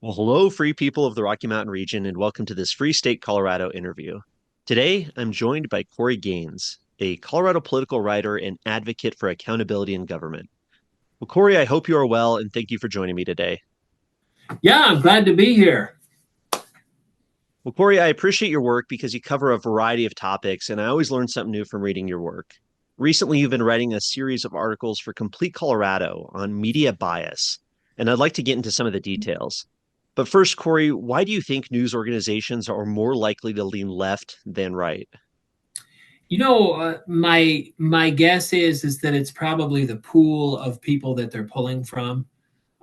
Well, hello, free people of the Rocky Mountain region, and welcome to this Free State Colorado interview. Today, I'm joined by Cory Gaines, a Colorado political writer and advocate for accountability in government. Well, Cory, I hope you are well, and thank you for joining me today. Yeah, I'm glad to be here. Well, Cory, I appreciate your work because you cover a variety of topics, and I always learn something new from reading your work. Recently, you've been writing a series of articles for Complete Colorado on media bias, and I'd like to get into some of the details. But first, Cory, why do you think news organizations are more likely to lean left than right? My guess is that it's probably the pool of people that they're pulling from.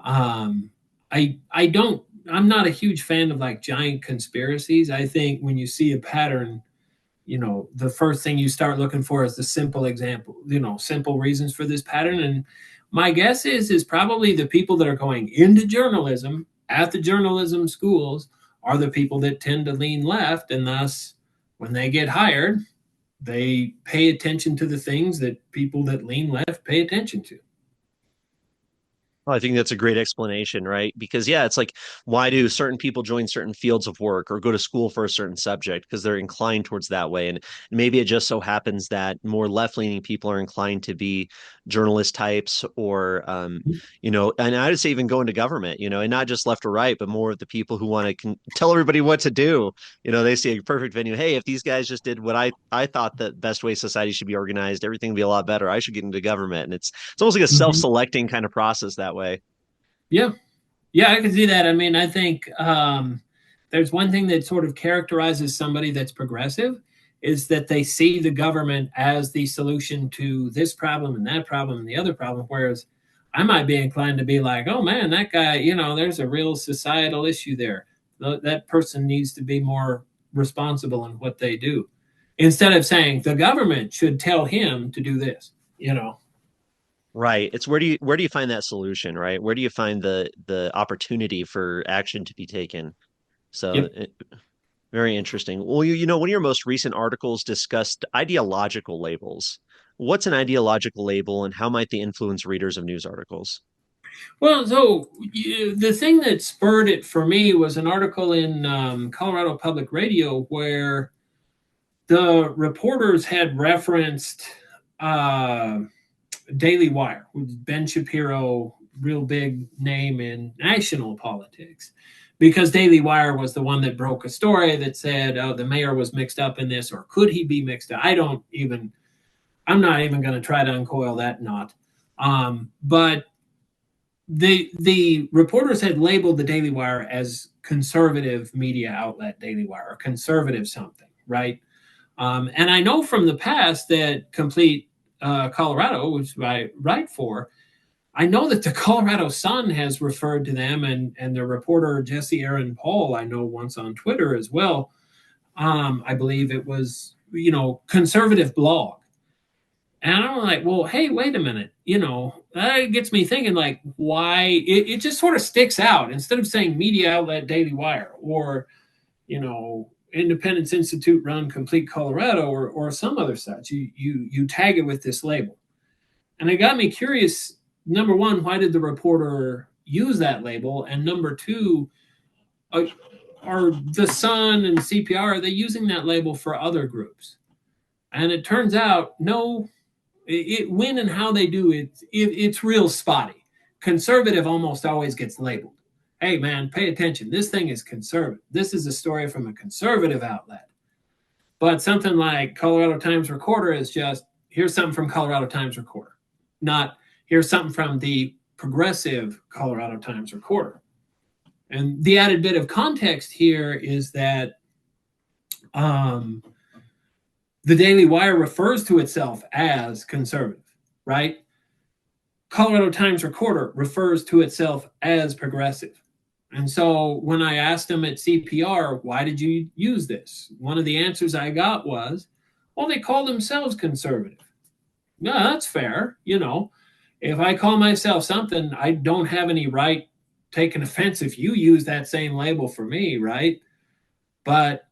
Um, I don't. I'm not a huge fan of like giant conspiracies. I think when you see a pattern, the first thing you start looking for is the simple example. Simple reasons for this pattern. And my guess is probably the people that are going into journalism at the journalism schools are the people that tend to lean left, and thus, when they get hired, they pay attention to the things that people that lean left pay attention to. Well, I think that's a great explanation, right? Because, yeah, it's like, why do certain people join certain fields of work or go to school for a certain subject? Because they're inclined towards that way. And maybe it just so happens that more left-leaning people are inclined to be journalist types or, and I would say even go into government, and not just left or right, but more of the people who want to tell everybody what to do. They see a perfect venue. Hey, if these guys just did what I thought the best way society should be organized, everything would be a lot better. I should get into government. And it's almost like a Mhm. self-selecting kind of process that way. Yeah, yeah, I can see that. I mean, I think there's one thing that sort of characterizes somebody that's progressive is that they see the government as the solution to this problem and that problem and the other problem. Whereas I might be inclined to be like, oh man, that guy, there's a real societal issue there. That person needs to be more responsible in what they do instead of saying the government should tell him to do this. Right. It's where do you find that solution, right? Where do you find the opportunity for action to be taken? So Yep. very interesting. Well, one of your most recent articles discussed ideological labels. What's an ideological label and how might they influence readers of news articles? Well, so the thing that spurred it for me was an article in Colorado Public Radio where the reporters had referenced uh, Daily Wire, which is Ben Shapiro, real big name in national politics, because Daily Wire was the one that broke a story that said, "Oh, the mayor was mixed up in this," or could he be mixed up? I'm not even going to try to uncoil that knot. But the reporters had labeled the Daily Wire as conservative media outlet, Daily Wire, or conservative something, right? And I know from the past that Complete Colorado, which I write for, I know that the Colorado Sun has referred to them, and the reporter Jesse Aaron Paul, I know once on Twitter as well. I believe it was, conservative blog. And I'm like, well, hey, wait a minute. That gets me thinking, like, why it just sort of sticks out instead of saying media outlet Daily Wire or, Independence Institute run Complete Colorado or some other such. You tag it with this label. And it got me curious. Number one, why did the reporter use that label? And number two, uh, are the Sun and CPR, are they using that label for other groups? And it turns out, no, when and how they do it's real spotty. Conservative almost always gets labeled. Hey man, pay attention. This thing is conservative. This is a story from a conservative outlet. But something like Colorado Times Recorder is just here's something from Colorado Times Recorder, not here's something from the progressive Colorado Times Recorder. And the added bit of context here is that um, the Daily Wire refers to itself as conservative, right? Colorado Times Recorder refers to itself as progressive. And so when I asked them at CPR, why did you use this? One of the answers I got was, well, they call themselves conservative. No, that's fair. If I call myself something, I don't have any right taking offense if you use that same label for me, right? But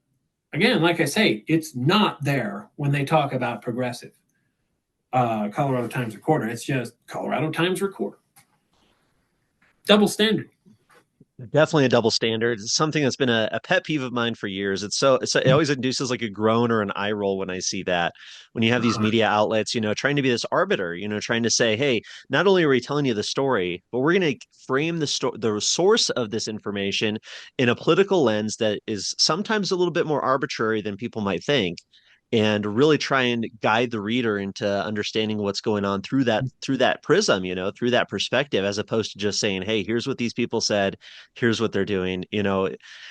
again, like I say, it's not there when they talk about progressive. Colorado Times Recorder. It's just Colorado Times Recorder. Double standard. Definitely a double standard. It's something that's been a pet peeve of mine for years. It always induces like a groan or an eye roll when I see that. When you have these media outlets, trying to be this arbiter, trying to say, hey, not only are we telling you the story, but we're going to frame the source of this information in a political lens that is sometimes a little bit more arbitrary than people might think. And really try and guide the reader into understanding what's going on through that prism, through that perspective, as opposed to just saying, "Hey, here's what these people said, here's what they're doing."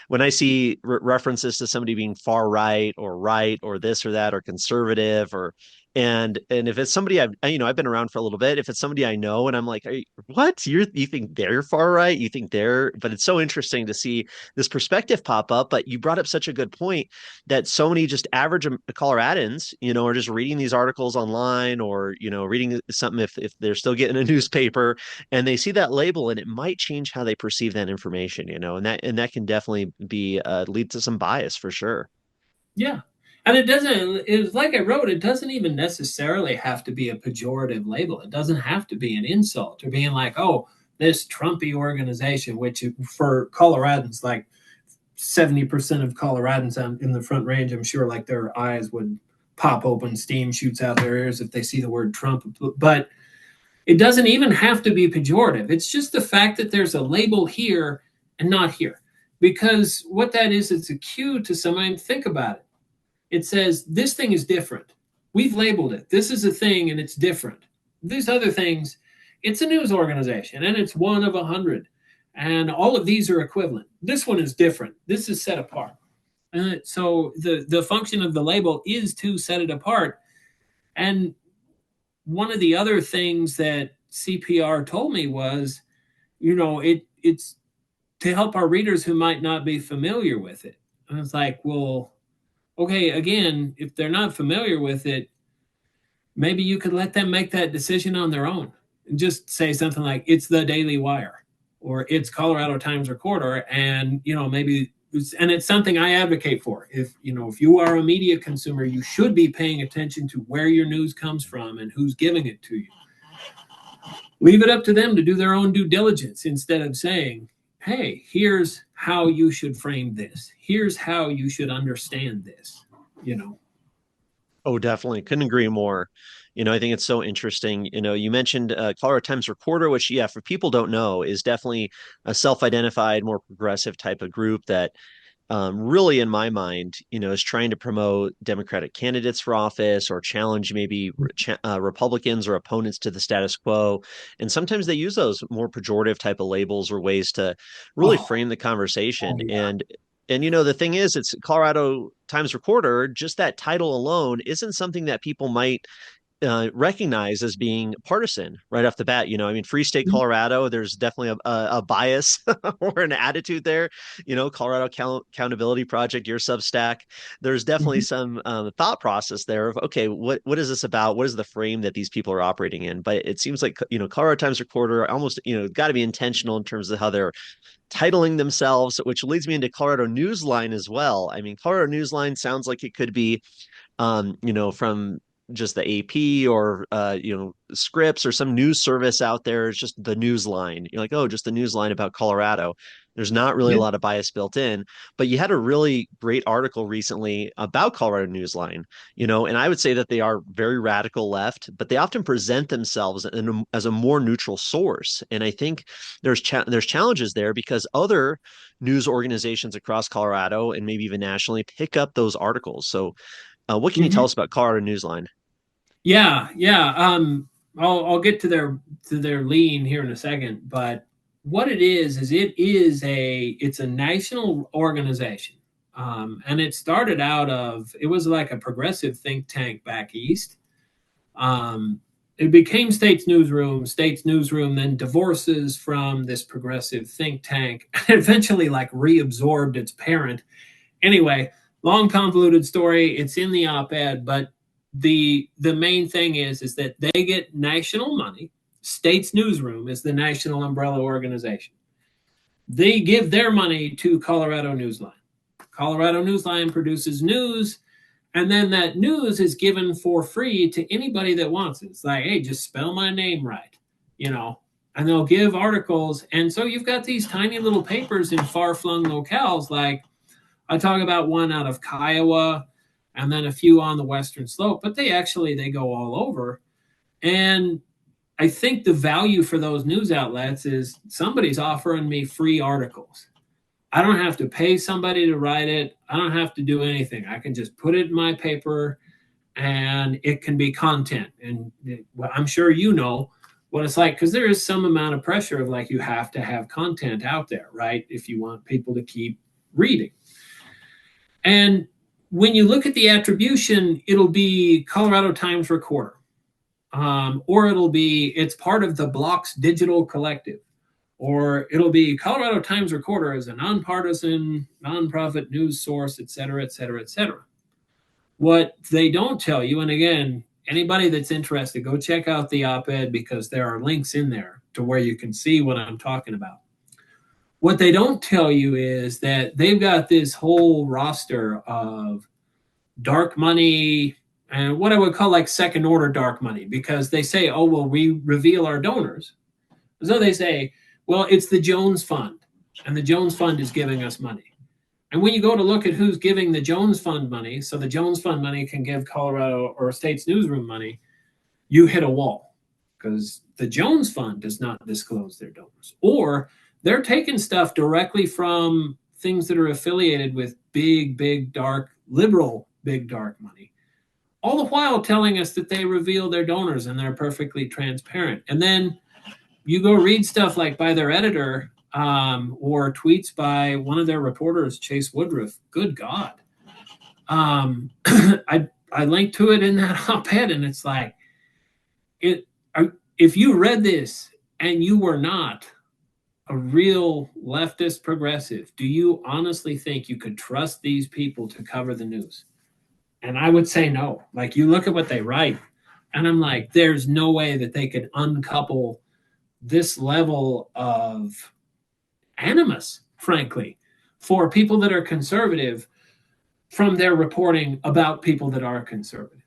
When I see references to somebody being far right or this or that or conservative or and if it's somebody I've been around for a little bit, if it's somebody I know and I'm like, what, you think they're far right, you think they're, but it's so interesting to see this perspective pop up. But you brought up such a good point that so many just average Coloradans, are just reading these articles online or, reading something if they're still getting a newspaper and they see that label and it might change how they perceive that information, and that can definitely be lead to some bias for sure. Yeah. And it doesn't, it's like I wrote, it doesn't even necessarily have to be a pejorative label. It doesn't have to be an insult or being like, oh, this Trumpy organization, which for Coloradans, like 70% of Coloradans in the Front Range, I'm sure like their eyes would pop open, steam shoots out their ears if they see the word Trump. But it doesn't even have to be pejorative. It's just the fact that there's a label here and not here. Because what that is, it's a cue to somebody to think about it. It says, this thing is different. We've labeled it. This is a thing and it's different. These other things, it's a news organization and it's one of 100. And all of these are equivalent. This one is different. This is set apart. And so the function of the label is to set it apart. And one of the other things that CPR told me was, it's to help our readers who might not be familiar with it. And it's like, well, okay, again, if they're not familiar with it, maybe you could let them make that decision on their own and just say something like, it's the Daily Wire or it's Colorado Times Recorder. And, maybe, and it's something I advocate for. If you are a media consumer, you should be paying attention to where your news comes from and who's giving it to you. Leave it up to them to do their own due diligence instead of saying, hey, here's how you should frame this. Here's how you should understand this, you know. Oh, definitely. Couldn't agree more. I think it's so interesting. You mentioned Colorado Times Recorder, which, yeah, for people don't know, is definitely a self-identified, more progressive type of group that really, in my mind, is trying to promote Democratic candidates for office or challenge maybe Republicans or opponents to the status quo. And sometimes they use those more pejorative type of labels or ways to really Oh, frame the oh conversation. yeah. And the thing is, it's Colorado Times Recorder. Just that title alone isn't something that people might recognize as being partisan right off the bat. I mean, Free State Colorado, there's definitely a bias or an attitude there. Colorado Accountability Project, your Substack. There's definitely Mhm. some thought process there of, okay, what is this about? What is the frame that these people are operating in? But it seems like, Colorado Times Recorder almost, got to be intentional in terms of how they're titling themselves, which leads me into Colorado Newsline as well. I mean, Colorado Newsline sounds like it could be from just the AP or Scripps or some news service out there. It's just the news line. You're like, oh, just the news line about Colorado. There's not really a Yeah. lot of bias built in, but you had a really great article recently about Colorado Newsline, and I would say that they are very radical left, but they often present themselves as a more neutral source. And I think there's challenges there because other news organizations across Colorado and maybe even nationally pick up those articles. So what can you tell Mhm. us about Colorado Newsline? Yeah, yeah. I'll get to their lean here in a second, but what it is it's a national organization, and it started out of it was like a progressive think tank back east. Um, it became States Newsroom. States Newsroom then divorces from this progressive think tank, and eventually like reabsorbed its parent. Anyway, long convoluted story. It's in the op-ed, but the main thing is that they get national money. States Newsroom is the national umbrella organization. They give their money to Colorado Newsline. Colorado Newsline produces news, and then that news is given for free to anybody that wants it. It's like, hey, just spell my name right, you know. and they'll give articles. And so you've got these tiny little papers in far-flung locales. Like I talk about one out of Kiowa and then a few on the Western Slope, but they go all over. And I think the value for those news outlets is somebody's offering me free articles. I don't have to pay somebody to write it. I don't have to do anything. I can just put it in my paper and it can be content. And well, I'm sure you know what it's like, because there is some amount of pressure of like you have to have content out there, right? If you want people to keep reading. And when you look at the attribution, it'll be Colorado Times Recorder, or it's part of the Blocks Digital Collective, or it'll be Colorado Times Recorder as a nonpartisan, nonprofit news source, et cetera, et cetera, et cetera. What they don't tell you, and again, anybody that's interested, go check out the op-ed because there are links in there to where you can see what I'm talking about. What they don't tell you is that they've got this whole roster of dark money and what I would call like second order dark money, because they say, oh, well, we reveal our donors. So they say, well, it's the Jones Fund, and the Jones Fund is giving us money. And when you go to look at who's giving the Jones Fund money, so the Jones Fund money can give Colorado or State's newsroom money, you hit a wall because the Jones Fund does not disclose their donors. Or they're taking stuff directly from things that are affiliated with big, dark, liberal, big, dark money, all the while telling us that they reveal their donors and they're perfectly transparent. And then you go read stuff like by their editor, or tweets by one of their reporters, Chase Woodruff. Good God. I linked to it in that op-ed, and it's like, if you read this and you were not a real leftist progressive, do you honestly think you could trust these people to cover the news? And I would say no. Like, you look at what they write, and I'm like, there's no way that they could uncouple this level of animus, frankly, for people that are conservative from their reporting about people that are conservative.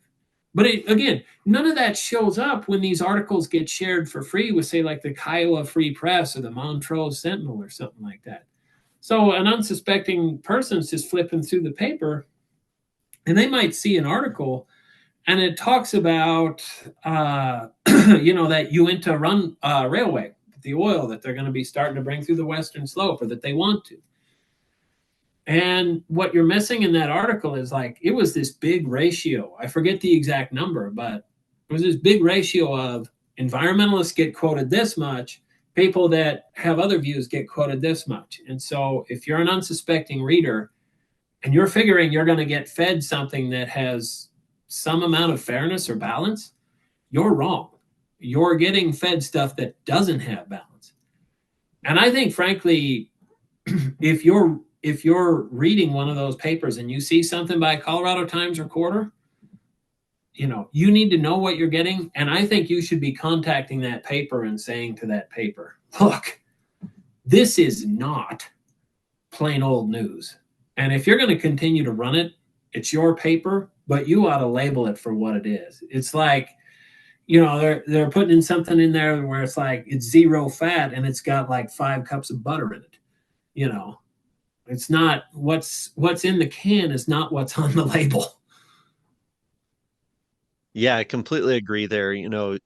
But again, none of that shows up when these articles get shared for free with, say, like the Kiowa Free Press or the Montrose Sentinel or something like that. So an unsuspecting person's just flipping through the paper, and they might see an article, and it talks about, that Uinta Run Railway, the oil that they're going to be starting to bring through the Western Slope, or that they want to. And what you're missing in that article is like, it was this big ratio. I forget the exact number, but it was this big ratio of environmentalists get quoted this much, people that have other views get quoted this much. And so if you're an unsuspecting reader and you're figuring you're going to get fed something that has some amount of fairness or balance, you're wrong. You're getting fed stuff that doesn't have balance. And I think, frankly, if you're reading one of those papers and you see something by Colorado Times Recorder, you need to know what you're getting. And I think you should be contacting that paper and saying to that paper, look, this is not plain old news. And if you're going to continue to run it, it's your paper, but you ought to label it for what it is. It's like, they're putting in something in there where it's like it's zero fat and it's got like 5 cups of butter in it. It's not what's in the can is not what's on the label. Yeah, I completely agree there.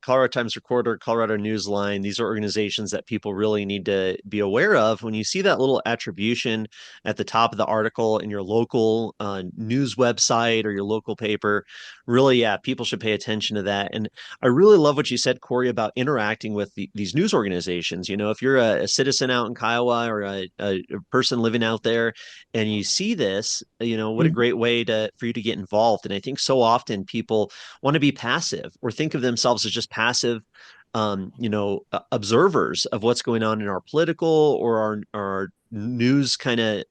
Colorado Times Recorder, Colorado Newsline, these are organizations that people really need to be aware of. When you see that little attribution at the top of the article in your local news website or your local paper, really, yeah, people should pay attention to that. And I really love what you said, Cory, about interacting with these news organizations. If you're a citizen out in Kiowa or a person living out there and you see this, what a great way for you to get involved. And I think so often people want to be passive or think of themselves as just passive observers of what's going on in our political or our news kind of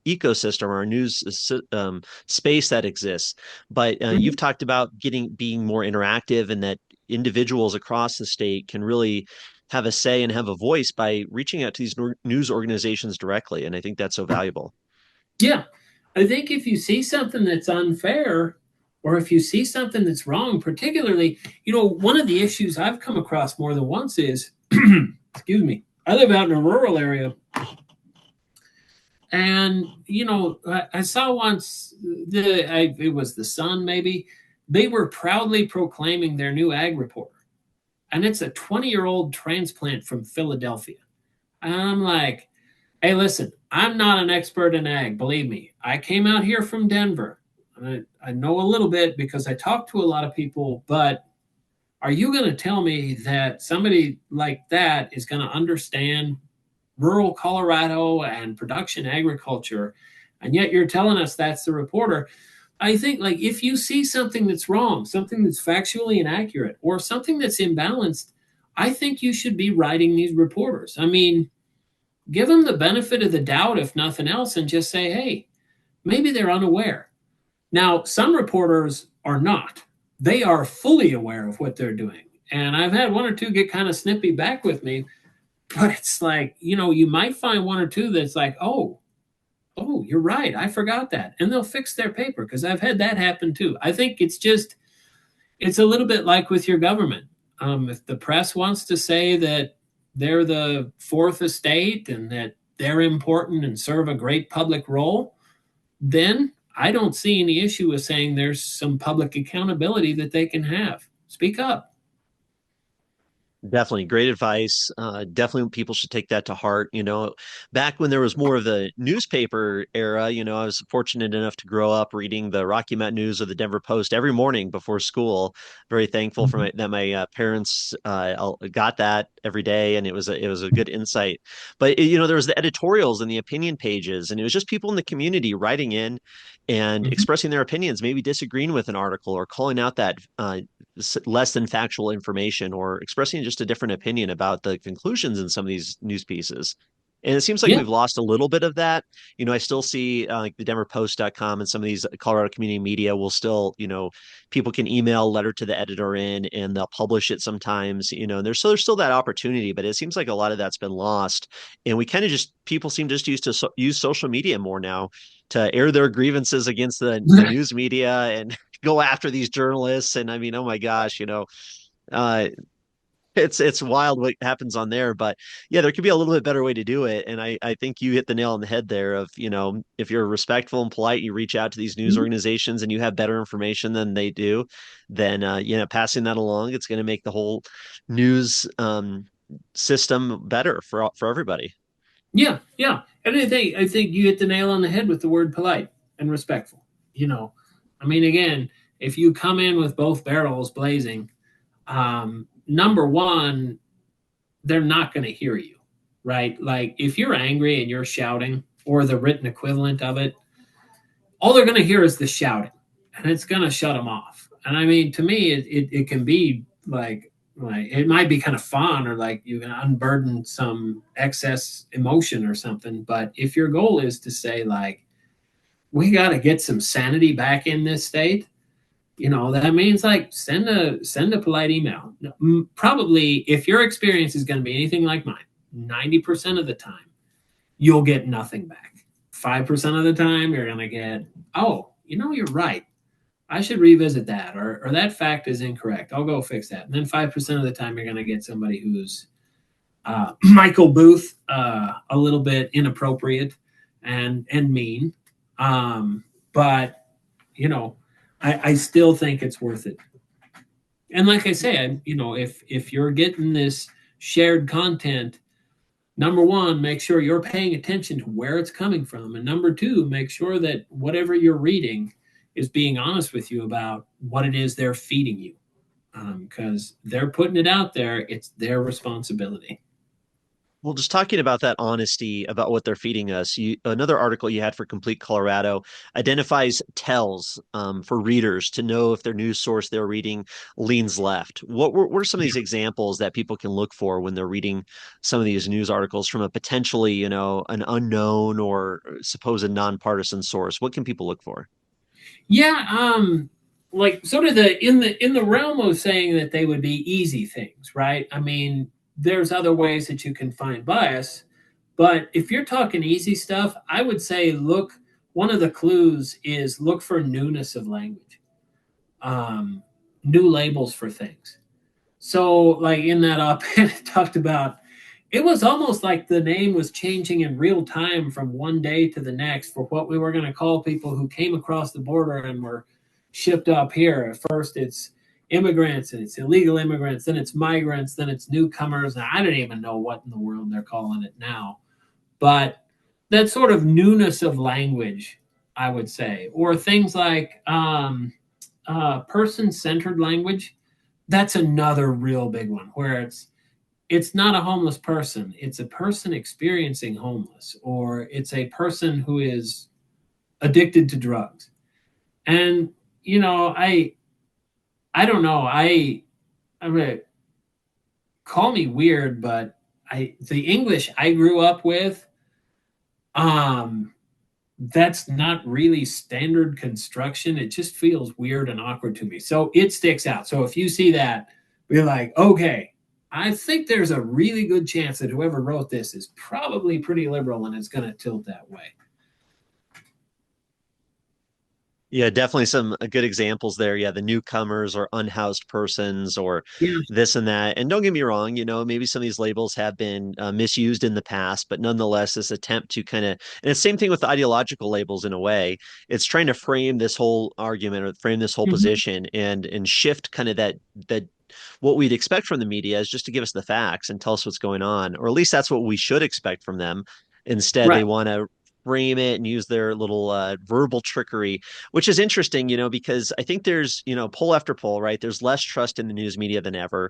ecosystem, our news space that exists. But you've talked about being more interactive, and that individuals across the state can really have a say and have a voice by reaching out to these news organizations directly. And I think that's so valuable. Yeah. I think if you see something that's unfair, or if you see something that's wrong, particularly, one of the issues I've come across more than once is excuse me, I live out in a rural area, and I saw once it was the Sun, maybe they were proudly proclaiming their new ag report, and it's a 20-year-old transplant from Philadelphia. And I'm like, hey, listen, I'm not an expert in ag, believe me. I came out here from Denver. I know a little bit because I talk to a lot of people, but are you going to tell me that somebody like that is going to understand rural Colorado and production agriculture? And yet you're telling us that's the reporter. I think, like, if you see something that's wrong, something that's factually inaccurate, or something that's imbalanced, I think you should be writing these reporters. I mean, give them the benefit of the doubt, if nothing else, and just say, hey, maybe they're unaware. Now, some reporters are not. They are fully aware of what they're doing. And I've had one or two get kind of snippy back with me, but it's like, you might find one or two that's like, oh, you're right. I forgot that. And they'll fix their paper, because I've had that happen too. I think it's a little bit like with your government. If the press wants to say that they're the fourth estate and that they're important and serve a great public role, then I don't see any issue with saying there's some public accountability that they can have. Speak up. Definitely great advice. Definitely people should take that to heart. Back when there was more of the newspaper era, I was fortunate enough to grow up reading the Rocky Mountain News or the Denver Post every morning before school. Very thankful for that my parents got that every day, and it was a good insight. But there was the editorials and the opinion pages, and it was just people in the community writing in and Mm-hmm. expressing their opinions, maybe disagreeing with an article or calling out that less than factual information or expressing just a different opinion about the conclusions in some of these news pieces. And it seems like Yeah. we've lost a little bit of that. I still see like the denverpost.com and some of these Colorado community media will still, people can email a letter to the editor in and they'll publish it sometimes, there's still that opportunity, but it seems like a lot of that's been lost. And we kind of just, people seem just used to use social media more now to air their grievances against the news media and go after these journalists. And I mean, oh my gosh, uh, it's wild what happens on there. But yeah, there could be a little bit better way to do it. And I think you hit the nail on the head there of, if you're respectful and polite, you reach out to these news organizations and you have better information than they do, then passing that along, it's going to make the whole news system better for everybody. Yeah, yeah. And I think you hit the nail on the head with the word polite and respectful. You know, I mean, again, if you come in with both barrels blazing, number one, they're not going to hear you, right? Like, if you're angry and you're shouting, or the written equivalent of it, all they're going to hear is the shouting, and it's going to shut them off. And I mean, to me, it can be like it might be kind of fun, or like you can unburden some excess emotion or something. But if your goal is to say, like, we got to get some sanity back in this state, that means, like, send a polite email. Probably, if your experience is going to be anything like mine, 90% of the time you'll get nothing back. 5% of the time you're going to get, oh, you're right, I should revisit that, or that fact is incorrect, I'll go fix that. And then 5% of the time you're going to get somebody who's Michael Booth, a little bit inappropriate and mean. But I still think it's worth it. And like I said, if you're getting this shared content, number one, make sure you're paying attention to where it's coming from, and number two, make sure that whatever you're reading is being honest with you about what it is they're feeding you, because they're putting it out there. It's their responsibility. Well, just talking about that honesty about what they're feeding us, another article you had for Complete Colorado identifies tells for readers to know if their news source they're reading leans left. What are some of these examples that people can look for when they're reading some of these news articles from a potentially, an unknown or supposed nonpartisan source? What can people look for? Yeah, like, sort of in the realm of saying that they would be easy things, right? I mean, there's other ways that you can find bias, but if you're talking easy stuff, I would say look. One of the clues is look for newness of language, um, new labels for things. So, like, in that op-ed, it talked about it was almost like the name was changing in real time from one day to the next for what we were going to call people who came across the border and were shipped up here. At first, it's immigrants and it's illegal immigrants, then it's migrants, then it's newcomers. And I don't even know what in the world they're calling it now. But that sort of newness of language, I would say, or things like person centered language, that's another real big one where it's not a homeless person, it's a person experiencing homeless, or it's a person who is addicted to drugs. And I don't know, I mean, call me weird, but the English I grew up with, um that's not really standard construction. It just feels weird and awkward to me. So it sticks out. So if you see that, be like, okay, I think there's a really good chance that whoever wrote this is probably pretty liberal and it's going to tilt that way. Yeah, definitely some good examples there. Yeah, the newcomers or unhoused persons or Yeah. this and that. And don't get me wrong, maybe some of these labels have been misused in the past, but nonetheless, this attempt to kind of, and it's the same thing with the ideological labels in a way. It's trying to frame this whole argument or frame this whole Mm-hmm. position and shift kind of that what we'd expect from the media is just to give us the facts and tell us what's going on, or at least that's what we should expect from them. Instead, Right. they want to frame it and use their little verbal trickery, which is interesting, because I think there's, poll after poll, right? There's less trust in the news media than ever.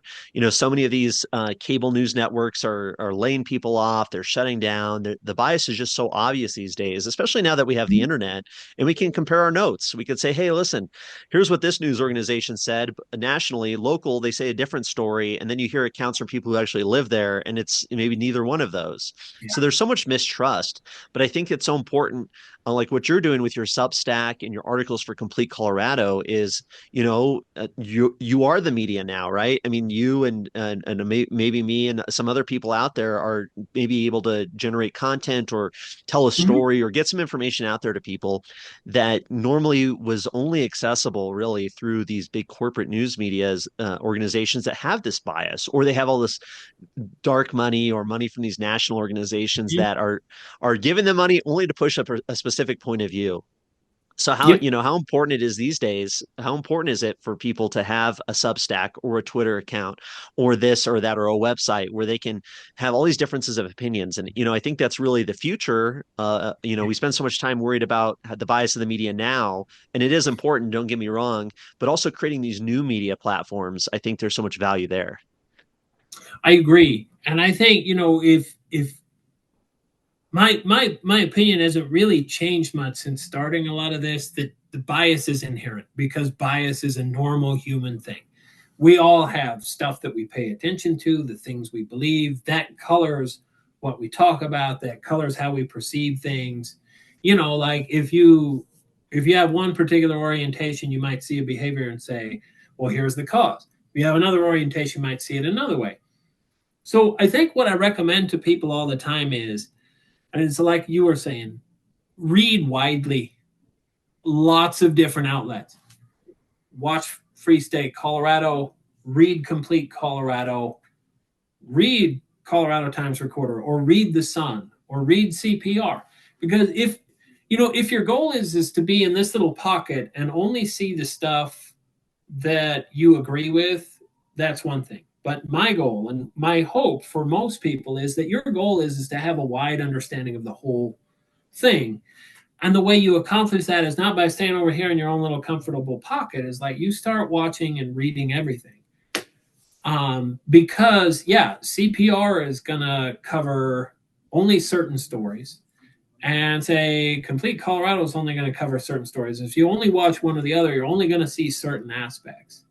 So many of these cable news networks are laying people off, they're shutting down. The bias is just so obvious these days, especially now that we have the internet and we can compare our notes. We could say, hey, listen, here's what this news organization said nationally, local, they say a different story. And then you hear accounts from people who actually live there, and it's maybe neither one of those. Yeah. So there's so much mistrust, but I think it's so important, like what you're doing with your Substack and your articles for Complete Colorado is, you are the media now, right? I mean, you and maybe me and some other people out there are maybe able to generate content or tell a Mm-hmm. story or get some information out there to people that normally was only accessible really through these big corporate news media's organizations that have this bias, or they have all this dark money or money from these national organizations that are giving them money only to push up a specific point of view. So how, Yep. how important it is these days, how important is it for people to have a Substack or a Twitter account or this or that or a website where they can have all these differences of opinions? And, I think that's really the future. We spend so much time worried about the bias of the media now, and it is important, don't get me wrong, but also creating these new media platforms. I think there's so much value there. I agree. And I think, if my opinion hasn't really changed much since starting a lot of this, that the bias is inherent because bias is a normal human thing. We all have stuff that we pay attention to, the things we believe, that colors what we talk about, that colors how we perceive things. Like if you have one particular orientation, you might see a behavior and say, well, here's the cause. If you have another orientation, you might see it another way. So I think what I recommend to people all the time is, and it's like you were saying, read widely, lots of different outlets. Watch Free State Colorado, read Complete Colorado, read Colorado Times Recorder, or read The Sun, or read CPR. Because if your goal is to be in this little pocket and only see the stuff that you agree with, that's one thing. But my goal and my hope for most people is that your goal is to have a wide understanding of the whole thing. And the way you accomplish that is not by staying over here in your own little comfortable pocket, is like you start watching and reading everything. Because, yeah, CPR is going to cover only certain stories. And say Complete Colorado is only going to cover certain stories. If you only watch one or the other, you're only going to see certain aspects.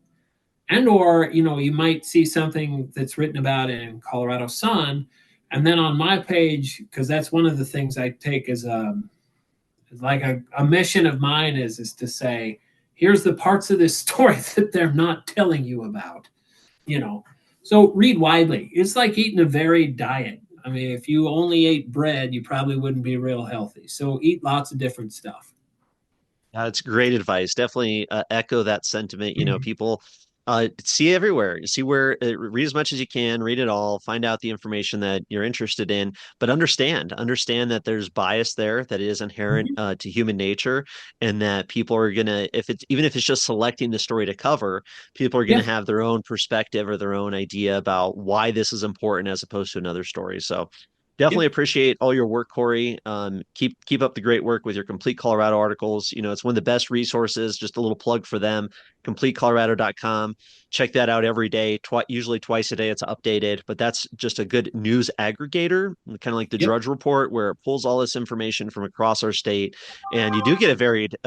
And or you might see something that's written about in Colorado Sun, and then on my page, because that's one of the things I take as like a mission of mine is to say, here's the parts of this story that they're not telling you about. you know so read widely. It's like eating a varied diet. I mean, if you only ate bread, you probably wouldn't be real healthy, so eat lots of different stuff. That's great advice. Definitely echo that sentiment. Mhm. People See everywhere. See where read as much as you can, read it all, find out the information that you're interested in, but understand that there's bias there that is inherent Mhm. to human nature, and that people are gonna, if it's even if it's just selecting the story to cover, people are gonna Yeah, have their own perspective or their own idea about why this is important as opposed to another story. So yeah, definitely appreciate all your work, Cory. Keep up the great work with your Complete Colorado articles. It's one of the best resources. Just a little plug for them, CompleteColorado.com. Check that out every day, usually twice a day. It's updated, but that's just a good news aggregator, kind of like the yep, Drudge Report, where it pulls all this information from across our state, and you do get a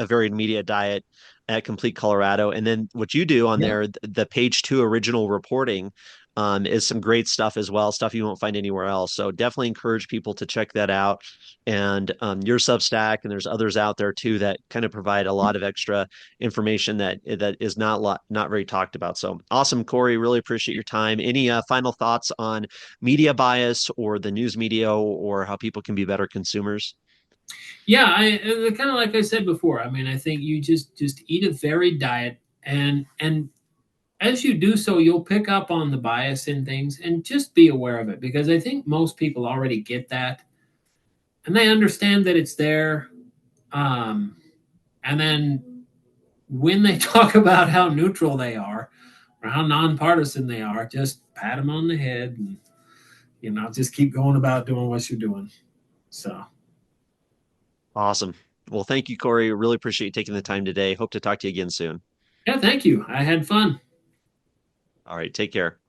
varied media diet at Complete Colorado. And then what you do on yeah. there, the page two original reporting, is some great stuff as well, stuff you won't find anywhere else. So definitely encourage people to check that out. And your Substack, and there's others out there too that kind of provide a lot of extra information that is not very talked about. So awesome, Cory. Really appreciate your time. Any final thoughts on media bias or the news media or how people can be better consumers? Yeah, I kind of like I said before. I mean, I think you just eat a varied diet, and as you do so, you'll pick up on the bias in things, and just be aware of it, because I think most people already get that, and they understand that it's there. And then when they talk about how neutral they are or how nonpartisan they are, just pat them on the head and just keep going about doing what you're doing. So Awesome. Well, thank you, Cory. Really appreciate you taking the time today. Hope to talk to you again soon. yeah, thank you. I had fun. All right, take care.